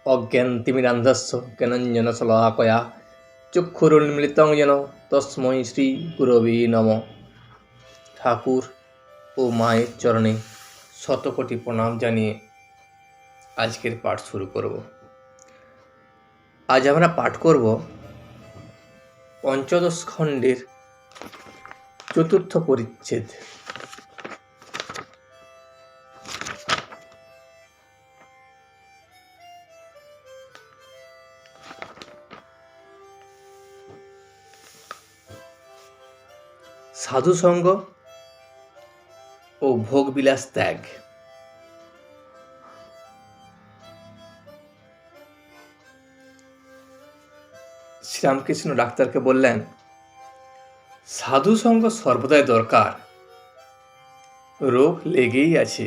অজ্ঞানতিমিরান্ধস্য জ্ঞানাঞ্জনশলাকয়া চক্ষুরুন্মিলিতং যেন তস্মৈ শ্রী গুরবে নমঃ। ঠাকুর ও মায়ের চরণে শতকোটি প্রণাম জানিয়ে আজকের পাঠ শুরু করব। আজ আমরা পাঠ করব পঞ্চদশ খণ্ডের চতুর্থ পরিচ্ছেদ। সাধুসঙ্গ ও ভোগবিলাস ত্যাগ। শ্রীরামকৃষ্ণ ডাক্তারকে বললেন, সাধুসঙ্গ সর্বদাই দরকার, রোগ লেগেই আছে।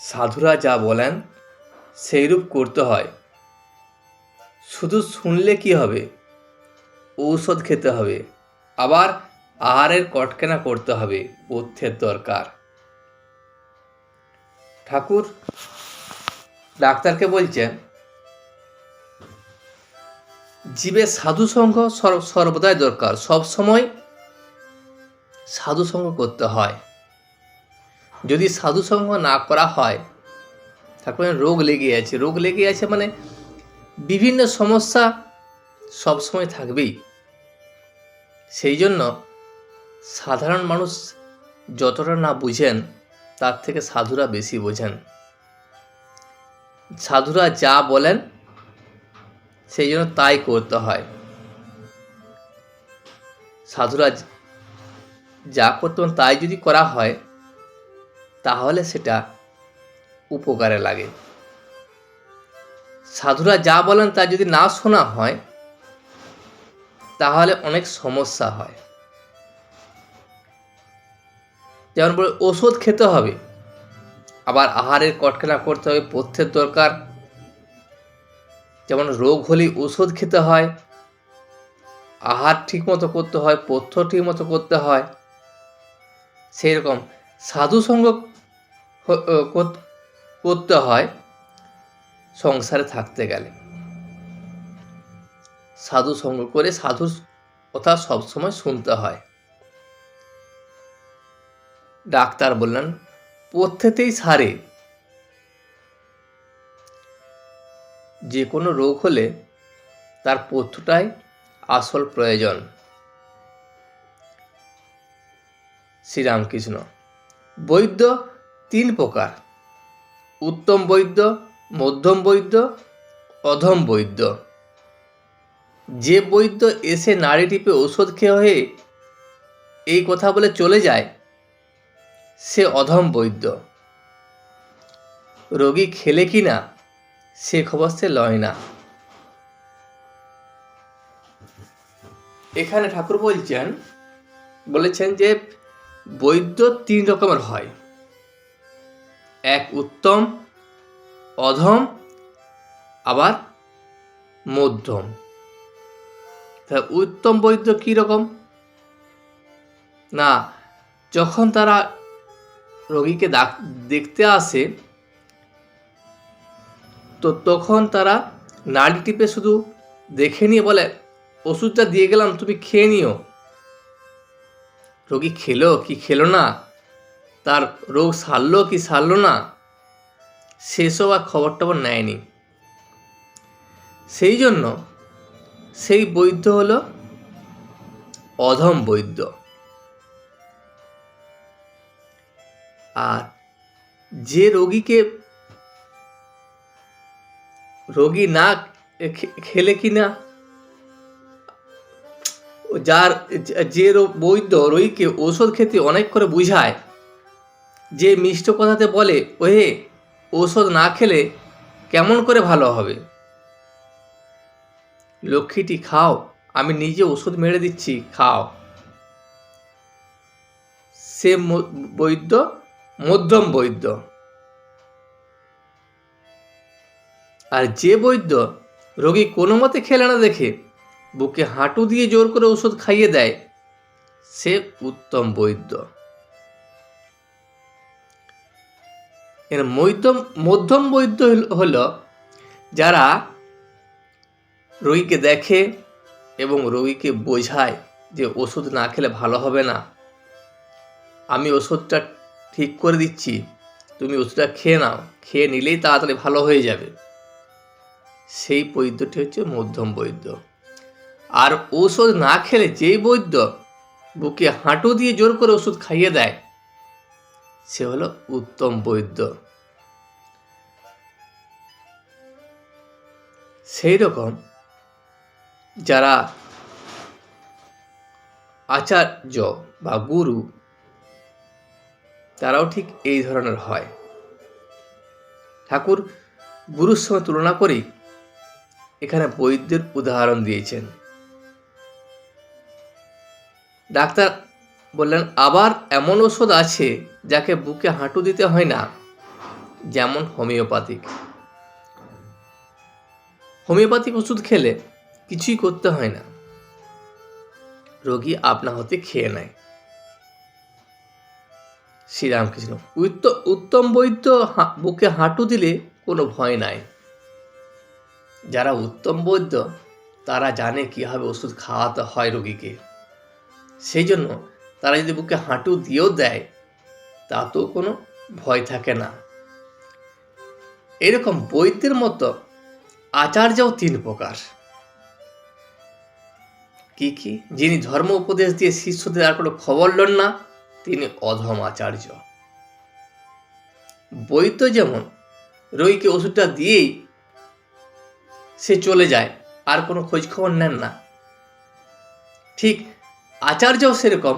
সাধুরা যা বলেন সেইরূপ করতে হয়। শুধু শুনলে কি হবে? ঔষধ খেতে হবে, আবার আহারের কটকেনা করতে হবে, পথ্যের দরকার। ঠাকুর ডাক্তারকে বলছেন, জীবের সাধুসঙ্গ সর্বদাই দরকার, সব সময় সাধুসঙ্গ করতে হয়। যদি সাধুসঙ্গ না করা হয়, তারপরে রোগ লেগে আছে। রোগ লেগে আছে মানে বিভিন্ন সমস্যা সবসময় থাকবেই। সেই জন্য সাধারণ মানুষ যতটা না বুঝেন, তার থেকে সাধুরা বেশি বোঝেন। সাধুরা যা বলেন সেই জন্য তাই করতে হয়। সাধুরা যা করতে তাই যদি করা হয়, তাহলে সেটা উপকারে লাগে। সাধুরা যা বলেন তা যদি না শোনা হয়, তাহলে অনেক সমস্যা হয়। যেমন বলে ওষুধ খেতে হবে, আবার আহারের কটকেনা করতে হবে, পথ্যের দরকার। যেমন রোগ হলে ওষুধ খেতে হয়, আহার ঠিক মতো করতে হয়, পথ্য ঠিক মতো করতে হয়। সেই রকম সাধুসঙ্গ করতে হয় সংসারে থাকতে গেলে। সাধুসঙ্গ করে সাধুর কথা সবসময় শুনতে হয়। ডাক্তার বললেন, পথ্যেতেই সারে। যে কোনো রোগ হলে তার পথ্যটাই আসল প্রয়োজন। শ্রীরামকৃষ্ণ, বৈদ্য তিন প্রকার: উত্তম বৈদ্য, মধ্যম বৈদ্য, অধম বৈদ্য। যে বৈদ্য এসে নাড়ি টিপে ওষুধ খেয়ে হয়ে এই কথা বলে চলে যায়, সে অধম বৈদ্য। রোগী খেলে কি না সে খবর সে লয় না। এখানে ঠাকুর বলেছেন যে বৈদ্য তিন রকমের হয়: এক উত্তম, অধম, আবার মধ্যম। উত্তম বৈদ্য কি রকম না, যখন তারা রোগীকে দেখতে আসে, তো তখন তারা নাড়ি টিপে শুধু দেখে নিয়ে বলে, ওষুধটা দিয়ে গেলাম, তুমি খেয়ে নিও। রোগী খেলো কি খেলো না, তার রোগ সারলো কি সারলো না, সেসব আর খবর টবর নেয়নি। সেই জন্য সেই বৈদ্য হলো অধম বৈদ্য। আর যে রোগী না খেলে কি না, যে বৈদ্য রোগীকে ওষুধ খেতে অনেক করে বুঝায়, যে মিষ্ট কথাতে বলে, ওহে ঔষধ না খেলে কেমন করে ভালো হবে, লক্ষ্মীটি খাও, আমি নিজে ওষুধ মেরে দিচ্ছি, খাও, সে বৈদ্য মধ্যম বৈদ্য। আর যে বৈদ্য রোগী কোনো মতে খেলে না দেখে বুকে হাঁটু দিয়ে জোর করে ওষুধ খাইয়ে দেয়, সে উত্তম বৈদ্য। এর মধ্যম বৈদ্য হল যারা রোগীকে দেখে এবং রোগীকে বোঝায় যে ওষুধ না খেলে ভালো হবে না, আমি ওষুধটা ঠিক করে দিচ্ছি, তুমি ওষুধটা খেয়ে নাও, খেয়ে নিলেই তাড়াতাড়ি ভালো হয়ে যাবে, সেই বৈদ্যটি হচ্ছে মধ্যম বৈদ্য। আর ঔষধ না খেলে যেই বৈদ্য বুকে হাঁটু দিয়ে জোর করে ওষুধ খাইয়ে দেয়, সে হলো উত্তম বৈদ্য। সেই রকম যারা আচার্য বা গুরু, তারাও ঠিক এই ধরনের হয়। ঠাকুর গুরুর সঙ্গে তুলনা করেই এখানে বৈদ্যের উদাহরণ দিয়েছেন। ডাক্তার বললেন, আবার এমন ওষুধ আছে যাকে বুকে হাঁটু দিতে হয় না, যেমন হোমিওপ্যাথিক। হোমিওপ্যাথিক ওষুধ খেলে কিছুই করতে হয় না, রোগী আপনা হতে খেয়ে নেয়। শ্রীরামকৃষ্ণ, উত্তম বৈদ্য বুকে হাঁটু দিলে কোনো ভয় নাই। যারা উত্তম বৈদ্য তারা জানে কীভাবে ওষুধ খাওয়াতে হয় রোগীকে, সেই জন্য তারা যদি বুকে হাঁটু দিয়েও দেয় তাতেও কোনো ভয় থাকে না। এরকম বৈদ্যের মতো আচার্যও 3 প্রকার। কি কি? যিনি ধর্ম উপদেশ দিয়ে শিষ্যদের আর কোনো খবর লন না, তিনি অধম আচার্য। বৈদ্য যেমন রোগীকে ওষুধটা দিয়েই সে চলে যায়, আর কোনো খোঁজ খবর নেন না, ঠিক আচার্যও সেরকম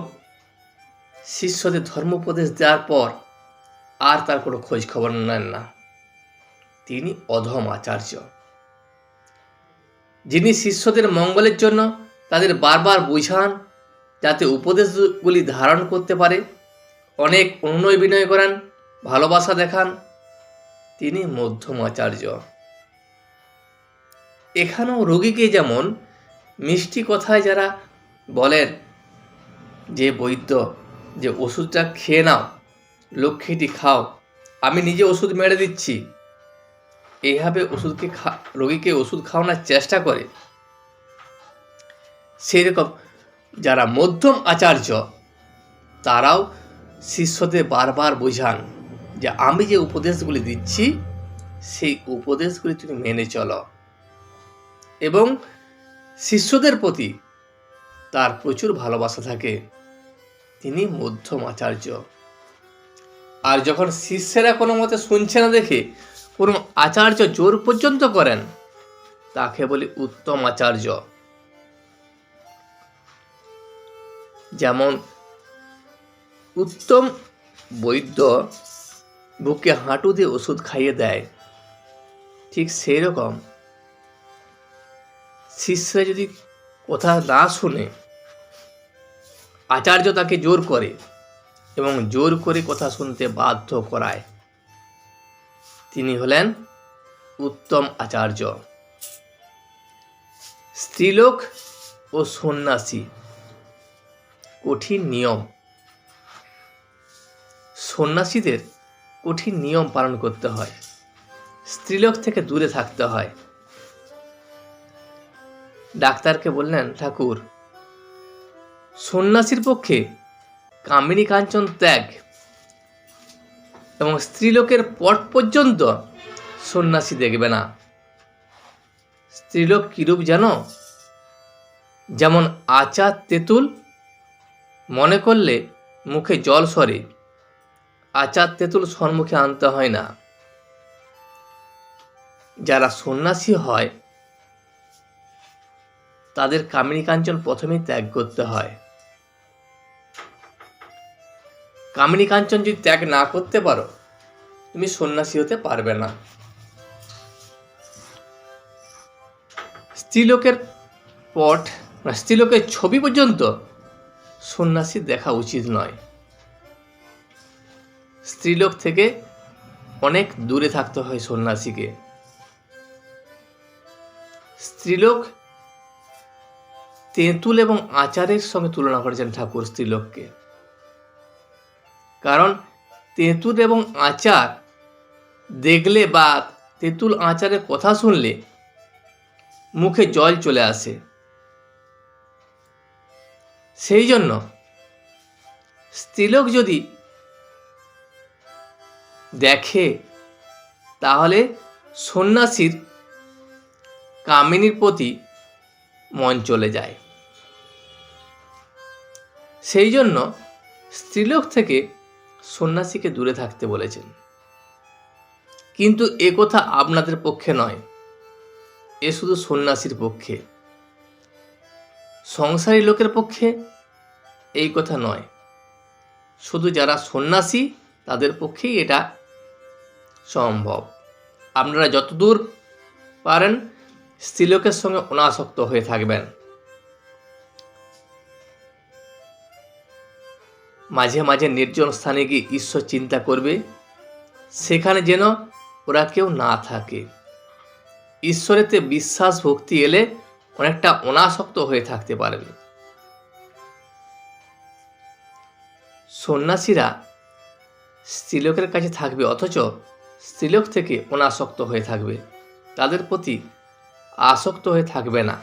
শিষ্যদের ধর্ম উপদেশ দেওয়ার পর আর তার কোনো খোঁজ খবর নেন না, তিনি অধম আচার্য। যিনি শিষ্যদের মঙ্গলের জন্য তাদের বারবার বুঝান যাতে উপদেশগুলি ধারণ করতে পারে, অনেক অনুনয় বিনয় করেন, ভালোবাসা দেখান, তিনি মধ্যম আচার্য। এখানেও রোগীকে যেমন মিষ্টি কথায় যারা বলেন যে বৈদ্য, যে ওষুধটা খেয়ে নাও, লক্ষ্মীটি খাও, আমি নিজে ওষুধ মেরে দিচ্ছি, এইভাবে রোগীকে ওষুধ খাওয়ানোর চেষ্টা করে, সেই রকম যারা মধ্যম আচার্য তারাও শিষ্যদের বারবার বোঝান যে আমি যে উপদেশগুলি দিচ্ছি সেই উপদেশগুলি তুমি মেনে চলো, এবং শিষ্যদের প্রতি তার প্রচুর ভালোবাসা থাকে, তিনি মধ্যম আচার্য। আর যখন শিষ্যেরা কোনো মতে শুনছে না দেখে কোনো আচার্য জোর পর্যন্ত করেন, তাকে বলি উত্তম আচার্য। যেমন উত্তম বৈদ্য বুকে হাঁটু দিয়ে ওষুধ খাইয়ে দেয়, ঠিক সেই রকম শিষ্যরা যদি কথা না শুনে আচার্য তাকে জোর করে এবং জোর করে কথা শুনতে বাধ্য করায়, তিনি হলেন উত্তম আচার্য। স্ত্রীলোক ও সন্ন্যাসী কঠিন নিয়ম। সন্ন্যাসীদের কঠিন নিয়ম পালন করতে হয়, স্ত্রীলোক থেকে দূরে থাকতে হয়। ডাক্তারকে বললেন, ঠাকুর, সন্ন্যাসীর পক্ষে কামিনী কাঞ্চন ত্যাগ এবং স্ত্রীলোকের পট পর্যন্ত সন্ন্যাসী দেখবে না। স্ত্রীলোক কিরূপ জানো? যেমন আচার তেঁতুল, মনে করলে মুখে জল সরে, আচার তেঁতুল সম্মুখে আনতে হয় না। যারা সন্ন্যাসী হয় তাদের কামিনী কাঞ্চন প্রথমেই ত্যাগ করতে হয়। কামিনী কাঞ্চন যদি ত্যাগ না করতে পারো, তুমি সন্ন্যাসী হতে পারবে না। স্ত্রীলোকের পট না স্ত্রীলোকের ছবি পর্যন্ত সন্ন্যাসী দেখা উচিত নয়। স্ত্রীলোক থেকে অনেক দূরে থাকতে হয় সন্ন্যাসীকে। স্ত্রীলোক তেঁতুল এবং আচারের সঙ্গে তুলনা করেছেন ঠাকুর স্ত্রীলোককে, কারণ তেঁতুল এবং আচার দেখলে বা তেঁতুল আচারের কথা শুনলে মুখে জল চলে আসে। সেই জন্য স্ত্রীলোক যদি দেখে তাহলে সন্ন্যাসীর কামিনীর প্রতি মন চলে যায়। সেই জন্য স্ত্রীলোক থেকে সন্ন্যাসীকে দূরে থাকতে বলেছেন। কিন্তু এ কথা আপনাদের পক্ষে নয়, এ শুধু সন্ন্যাসীর পক্ষে। সংসারী লোকের পক্ষে এই কথা নয়, শুধু যারা সন্ন্যাসী তাদের পক্ষেই এটা সম্ভব। আপনারা যতদূর পারেন স্ত্রীলোকের সঙ্গে অনাসক্ত হয়ে থাকবেন। মাঝে মাঝে নির্জন স্থানে গিয়ে ঈশ্বর চিন্তা করবে, সেখানে যেন ওরা কেউ না থাকে। ঈশ্বরেতে বিশ্বাস ভক্তি এলে অনেকটা অনাসক্ত হয়ে থাকতে পারবে। সন্ন্যাসীরা স্ত্রীলোকের কাছে থাকবে অথচ স্ত্রীলোক থেকে অনাসক্ত হয়ে থাকবে, তাদের প্রতি আসক্ত হয়ে থাকবে না।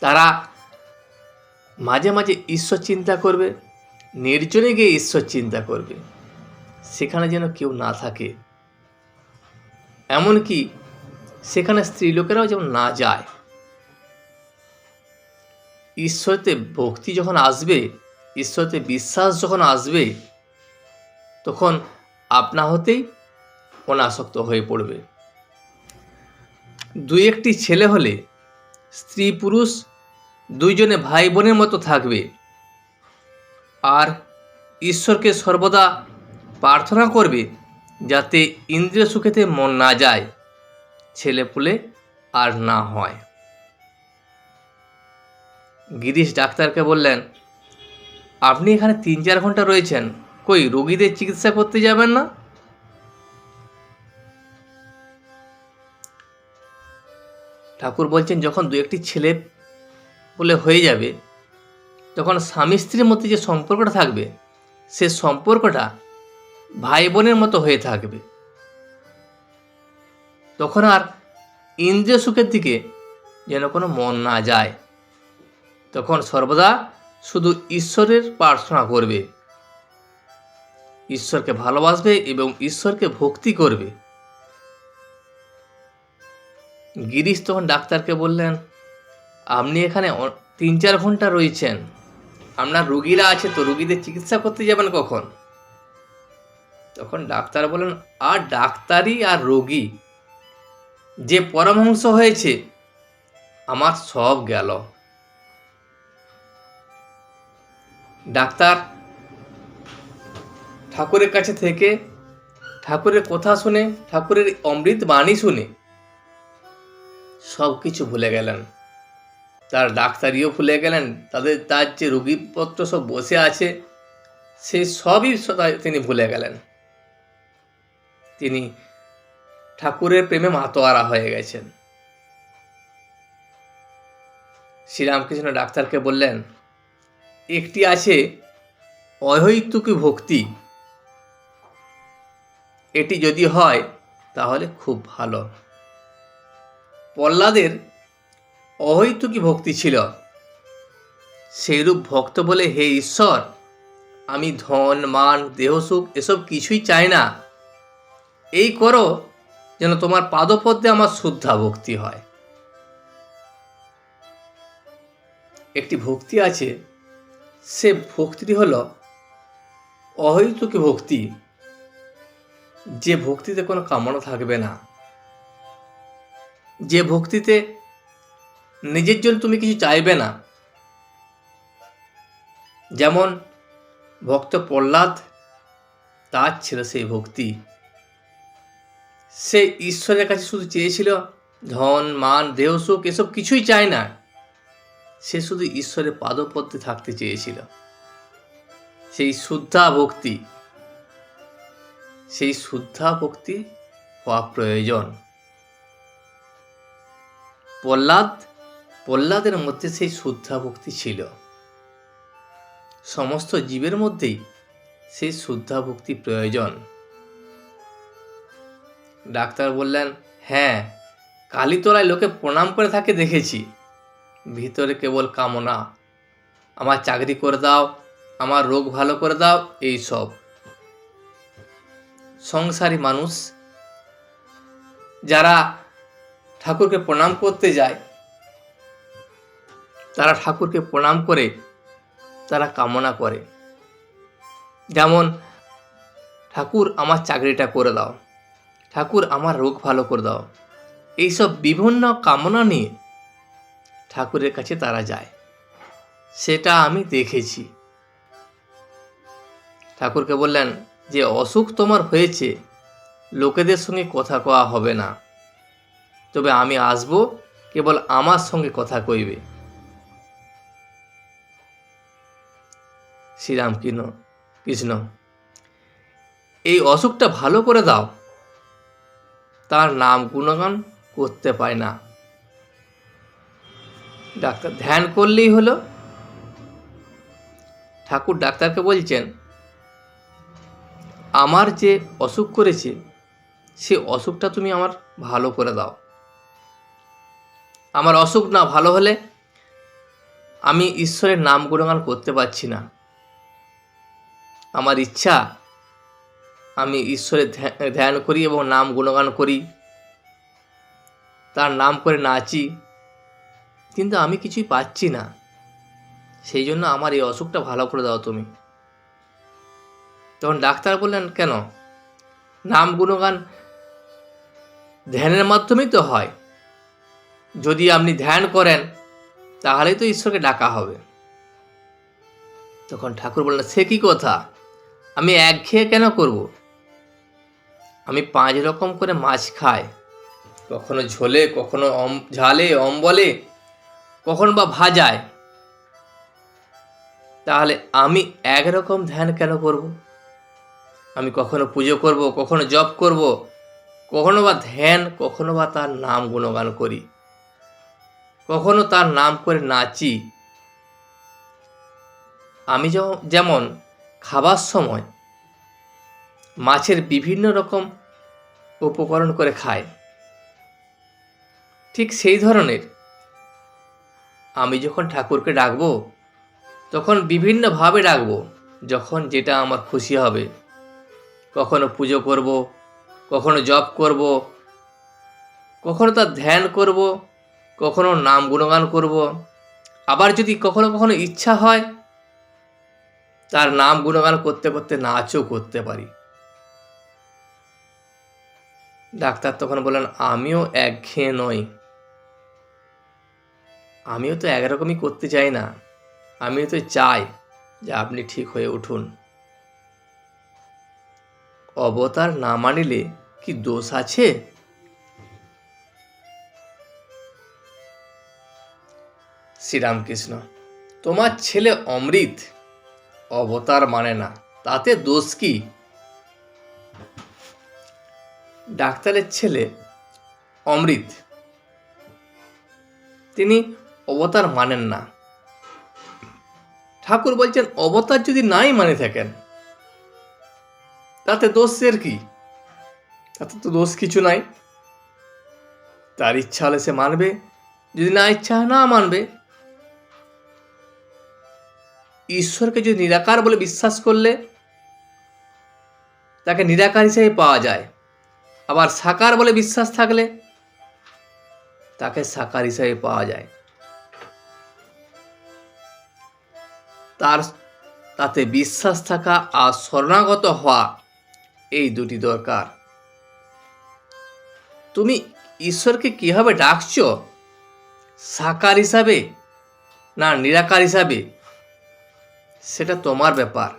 তারা মাঝে মাঝে ঈশ্বর চিন্তা করবে, নির্জনে গিয়ে ঈশ্বর চিন্তা করবে, সেখানে যেন কেউ না থাকে। এমনকি সেখানে স্ত্রীলোকেরাও যেন না যায়। ঈশ্বরতে ভক্তি যখন আসবে, ঈশ্বরতে বিশ্বাস যখন আসবে, তখন আপনা হতেই অনাসক্ত হয়ে পড়বে। দুই একটি ছেলে হলে স্ত্রী পুরুষ দুইজনে ভাই বোনের মতো থাকবে, আর ঈশ্বরকে সর্বদা প্রার্থনা করবে যাতে ইন্দ্রিয় সুখেতে মন না যায়, ছেলেপুলে আর না হয়। গিরিশ ডাক্তারকে বললেন, আপনি এখানে 3-4 ঘন্টা রয়েছেন, কই রোগীদের চিকিৎসা করতে যাবেন না? ঠাকুর বলছেন, যখন দু একটি ছেলে বলে হয়ে যাবে, তখন স্বামী স্ত্রীর মধ্যে যে সম্পর্কটা থাকবে, সে সম্পর্কটা ভাই বোনের মতো হয়ে থাকবে। তখন আর ইন্দ্রিয় সুখের দিকে যেন কোনো মন না যায়। তখন সর্বদা শুধু ঈশ্বরের প্রার্থনা করবে, ঈশ্বরকে ভালোবাসবে এবং ঈশ্বরকে ভক্তি করবে। গিরিশ তখন ডাক্তারকে বললেন, আপনি এখানে 3-4 ঘন্টা রয়েছেন, আপনার রোগীরা আছে তো, রোগীদের চিকিৎসা করতে যাবেন কখন? তখন ডাক্তার বলেন, আর ডাক্তারি আর রোগী যে পরমহংস হয়েছে, আমার সব গেল। ডাক্তার ঠাকুরের কাছে থেকে ঠাকুরের কথা শুনে, ঠাকুরের অমৃত বাণী শুনে সব কিছু ভুলে গেলেন। তার ডাক্তারিও ভুলে গেলেন, তার যে রোগীপত্র সব বসে আছে সেই সবই তিনি ভুলে গেলেন। তিনি ঠাকুরের প্রেমে মাতোয়ারা হয়ে গেছেন। শ্রীরামকৃষ্ণ ডাক্তারকে বললেন, একটি আছে অহৈতুকী ভক্তি, এটি যদি হয় তাহলে খুব ভালো। প্রহ্লাদের অহৈতুকী ভক্তি ছিল। সেইরূপ ভক্ত বলে, হে ঈশ্বর, আমি ধন মান দেহসুখ এসব কিছুই চাই না, এই করো যেন তোমার পাদপদ্মে আমার শুদ্ধা ভক্তি হয়। একটি ভক্তি আছে, সে ভক্তিটি হলো অহৈতুকী ভক্তি, যে ভক্তিতে কোনো কামনা থাকবে না, যে ভক্তিতে নিজের জন্য তুমি কিছু চাইবে না। যেমন ভক্ত প্রহ্লাদ, তার ছিল সেই ভক্তি। সে ঈশ্বরের কাছে শুধু চেয়েছিল ধন মান দেহসুখ এসব কিছুই চায় না, সে শুধু ঈশ্বরের পাদপদ্মে থাকতে চেয়েছিল। সেই শুদ্ধা ভক্তি, সেই শুদ্ধা ভক্তি হওয়া প্রয়োজন। প্রহ্লাদের মধ্যে সেই শুদ্ধা ভক্তি ছিল। সমস্ত জীবের মধ্যেই সেই শুদ্ধা ভক্তি প্রয়োজন। ডাক্তার বললেন, হ্যাঁ, কালীতলায় লোকে প্রণাম করে থাকে দেখেছি, ভিতরে কেবল কামনা, আমার চাকরি করে দাও, আমার রোগ ভালো করে দাও, এই সব। সংসারী মানুষ যারা ঠাকুরকে প্রণাম করতে যায়, তারা ঠাকুরকে প্রণাম করে তারা কামনা করে, যেমন ঠাকুর আমার চাকরিটা করে দাও, ঠাকুর আমার রোগ ভালো করে দাও, এইসব বিভিন্ন কামনা নিয়ে ঠাকুরের কাছে তারা যায়। সেটা আমি দেখেছি। ঠাকুরকে বললেন, যে অসুখ তোমার হয়েছে লোকেদের সঙ্গে কথা কওয়া হবে না, তবে আমি আসব, কেবল আমার সঙ্গে কথা কইবে। শ্রীরাম কৃষ্ণ, এই অসুখটা ভালো করে দাও, তার নাম গুণগান করতে পায় না। ডাক্তার ধ্যান করলেই হলো। ঠাকুর ডাক্তারকে বলছেন, আমার যে অসুখ করেছে সে অসুখটা তুমি আমার ভালো করে দাও। আমার অসুখ না ভালো হলে আমি ঈশ্বরের নাম গুণগান করতে পারছি না। আমার ইচ্ছা আমি ঈশ্বরের ধ্যান করি এবং নাম গুণগান করি, তার নাম করে নাচি, কিন্তু আমি কিছুই পাচ্ছি না। সেই জন্য আমার এই অসুখটা ভালো করে দাও তুমি। তখন ডাক্তার বললেন, কেন? নাম গুণগান ধ্যানের মাধ্যমেই তো হয়। যদি আপনি ধ্যান করেন তাহলেই তো ঈশ্বরকে ডাকা হবে। তখন ঠাকুর বললেন, সে কি কথা, আমি একঘেয়ে কেন করব? আমি 5 রকম করে মাছ খাই, কখনো ঝোলে, কখনো ঝালে, অম্বলে, কখনো বা ভাজায়। তাহলে আমি একরকম ধ্যান কেন করব? আমি কখনো পুজো করব, কখনো জপ করব, কখনো বা ধ্যান, কখনো বা তার নাম গুণগান করি, কখনো তার নাম করে নাচি। আমি যেমন খাবার সময় মাছের বিভিন্ন রকম উপকরণ করে খাই, ঠিক সেই ধরনের আমি যখন ঠাকুরকে ডাকবো তখন বিভিন্নভাবে ডাকবো, যখন যেটা আমার খুশি হবে। কখনো পুজো করব, কখনো জপ করব, কখনো তার ধ্যান করব, কখনো নাম গুণগান করব। আবার যদি কখনো কখনো ইচ্ছা হয় তার নাম গুণগান করতে করতে নাচও করতে পারি। ডাক্তার তখন বললেন, আমিও একঘেয়ে নই, আমিও তো একরকমই করতে চাই না, আমিও তো চাই যে আপনি ঠিক হয়ে উঠুন। অবতার না মানিলে কি দোষ আছে? শ্রীরামকৃষ্ণ, তোমার ছেলে অমৃত অবতার মানে না, তাতে দোষ কি? ডাক্তারের ছেলে অমৃত, তিনি অবতার মানেন না। ঠাকুর বলছেন, অবতার যদি নাই মানে থাকেন তাতে দোষের কি? তাতে তো দোষ কিছু নাই। তার ইচ্ছা হলে সে মানবে, যদি না ইচ্ছা হয় না মানবে। ঈশ্বরকে যদি নিরাকার বলে বিশ্বাস করলে তাকে নিরাকার হিসেবে পাওয়া যায়, আবার সাকার বলে বিশ্বাস থাকলে তাকে সাকার হিসেবে পাওয়া যায়। তাতে বিশ্বাস থাকা আর শরণাগত হওয়া, এই দুটি দরকার। তুমি ঈশ্বরকে কিভাবে ডাকছো, সাকার হিসাবে না নিরাকার হিসাবে, সেটা তোমার ব্যাপার।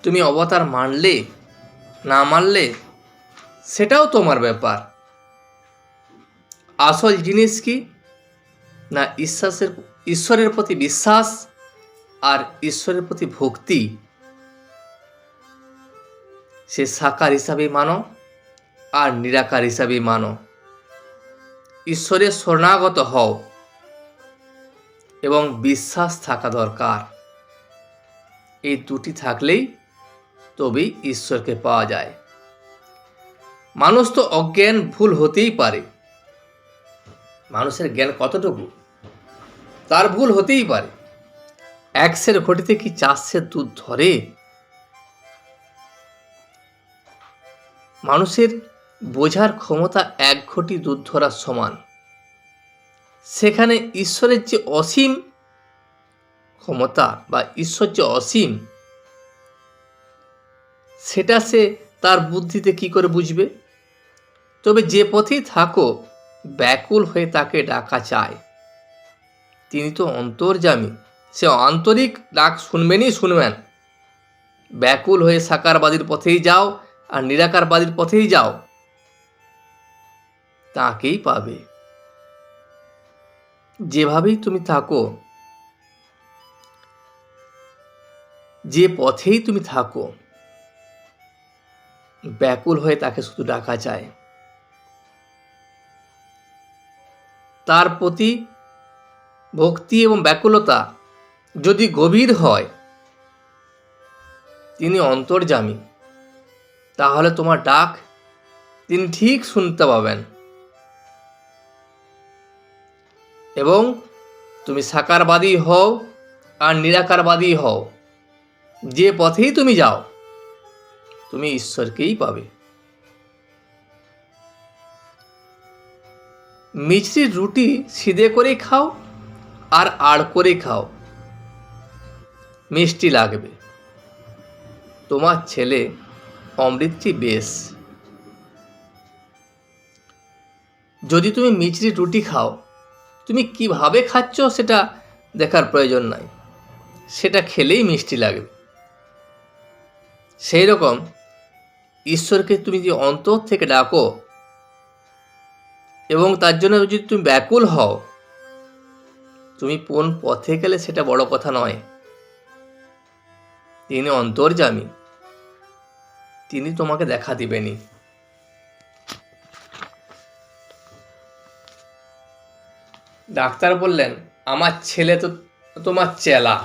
তুমি অবতার মানলে না মানলে সেটাও তোমার ব্যাপার। আসল জিনিস কি না ঈশ্বরের প্রতি বিশ্বাস আর ঈশ্বরের প্রতি ভক্তি। সে সাকার হিসাবে মানো আর নিরাকার হিসাবে মানো। ঈশ্বরের শরণাগত হও এবং বিশ্বাস থাকা দরকার। এই দুটি থাকলেই তবেই ঈশ্বরকে পাওয়া যায়। মানুষ তো অজ্ঞান, ভুল হতেই পারে। মানুষের জ্ঞান কতটুকু, তার ভুল হতেই পারে। 1 সের ঘটিতে কি 4 সের দুধ ধরে? মানুষের বোঝার ক্ষমতা 1 ঘটি দুধ ধরার সমান। সেখানে ঈশ্বরের যে অসীম ক্ষমতা বা ঈশ্বর যে অসীম, সেটা সে তার বুদ্ধিতে কি করে বুঝবে? তবে যে পথেই থাকো, ব্যাকুল হয়ে তাকে ডাকা চায়। তিনি তো অন্তর্যামী, সে আন্তরিক ডাক শুনবেনই শুনবেন। ব্যাকুল হয়ে সাকারবাদীর পথেই যাও আর নিরাকারবাদীর পথেই যাও, তাকেই পাবে। যেভাবেই তুমি থাকো, যে পথেই তুমি থাকো, ব্যাকুল হয়ে তাকে শুধু ডাকা চায়। তার প্রতি ভক্তি এবং ব্যাকুলতা যদি গভীর হয়, তিনি অন্তর্যামী, তাহলে তোমার ডাক তিনি ঠিক শুনতে পাবেন। এবং তুমি সাকারবাদী হও আর নিরাকারবাদী হও, যে পথেই তুমি যাও, তুমি ঈশ্বরকেই পাবে। মিছরির রুটি সিধে করে খাও আর আড় করে খাও, মিষ্টি লাগবে। তোমার ছেলে অমৃতটি বেশ। যদি তুমি মিছরির রুটি খাও, তুমি কিভাবে খাচ্ছ সেটা দেখার প্রয়োজন নাই, সেটা খেলেই মিষ্টি লাগবে। সেই রকম ঈশ্বরকে তুমি যে অন্তর থেকে ডাকো এবং তার জন্য যদি তুমি ব্যাকুল হও, তুমি কোন পথে গেলে সেটা বড় কথা নয়। তিনি অন্তর্যামী, তিনি তোমাকে দেখা দিবেনই। ডাক্তার বললেন, আমার ছেলে তো তোমার চেলা।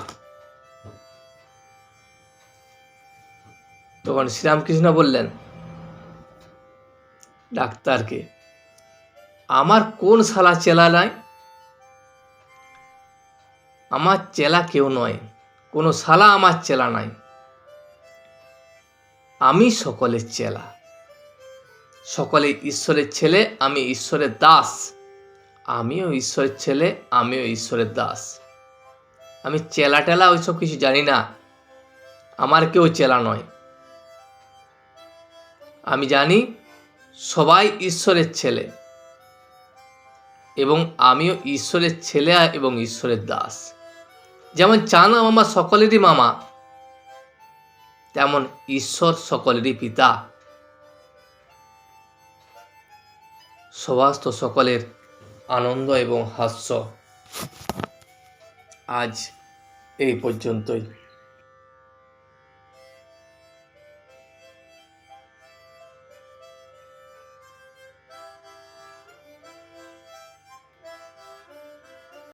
তখন শ্রীরামকৃষ্ণ বললেন ডাক্তারকে, আমার কোন শালা চেলা নাই? আমার চেলা কেউ নয়, কোনো শালা আমার চেলা নাই, আমি সকলের চেলা। সকলে ঈশ্বরের ছেলে, আমি ঈশ্বরের দাস। আমিও ঈশ্বরের ছেলে, আমিও ঈশ্বরের দাস। আমি চেলা টেলা ওইসব কিছু জানি না, আমার কেউ চেলা নয়। আমি জানি সবাই ঈশ্বরের ছেলে এবং আমিও ঈশ্বরের ছেলে এবং ঈশ্বরের দাস। যেমন চাঁদ মামা সকলেরই মামা, তেমন ঈশ্বর সকলেরই পিতা। সমস্ত সকলের আনন্দ এবং হাস্য। আজ এই পর্যন্তই।